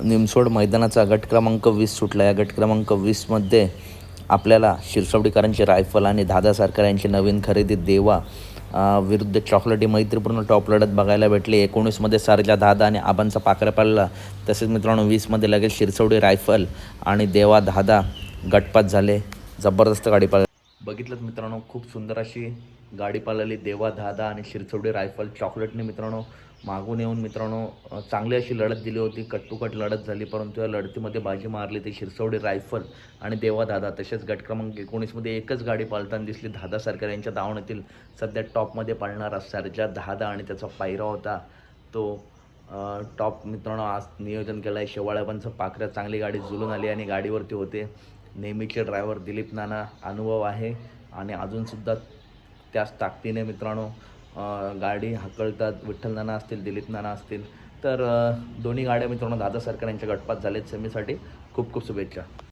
निमसोड मैदानाचा गट क्रमांक 20 सुटला. या गट क्रमांक 20मध्ये आपल्याला शिरसवडीकरांची रायफल आणि दादा सरकार यांची नवीन खरेदी देवा विरुद्ध चॉकलेटी मैत्रीपूर्ण टॉप लढत बघायला भेटली. 19मध्ये सारजा दादा आणि आबांचा पाकऱ्या पाळला. तसेच मित्रांनो 20मध्ये लगेच शिरसवडी रायफल आणि देवा दादा गटपात झाले. जबरदस्त गाडी बघितलं मित्रांनो, खूप सुंदर अशी गाडी पाळली देवा दादा आणि शिरसवडी रायफल चॉकलेटने मित्रांनो मागून येऊन मित्रांनो चांगली अशी लढत दिली होती. कट टू कट लढत झाली, परंतु या लढतीमध्ये बाजी मारली ती शिरसवडी रायफल आणि देवा दादा. तसेच गट क्रमांक 19मध्ये एकच गाडी पाळताना दिसली दादा सरकार यांच्या दावणीतील सध्या टॉपमध्ये पाळणारा सर्जा दादा आणि त्याचा पायरा होता तो टॉप मित्रांनो आज नियोजन केलं आहे. शेवाळ्यापणचं पाखऱ्या चांगली गाडी जुळून आली आणि गाडीवरती होते नेहमीचे ड्रायव्हर दिलीप नाना. अनुभव आहे आणि अजूनसुद्धा त्याच ताकदीने मित्रांनो गाडी हाकलतात. विठ्ठल नाना असतील, दिलीप नाना असतील, तर दोन्ही गाड्या मित्रांनो दादा सरकार यांच्या गटपात झालेत. सेमीसाठी खूप खूप शुभेच्छा.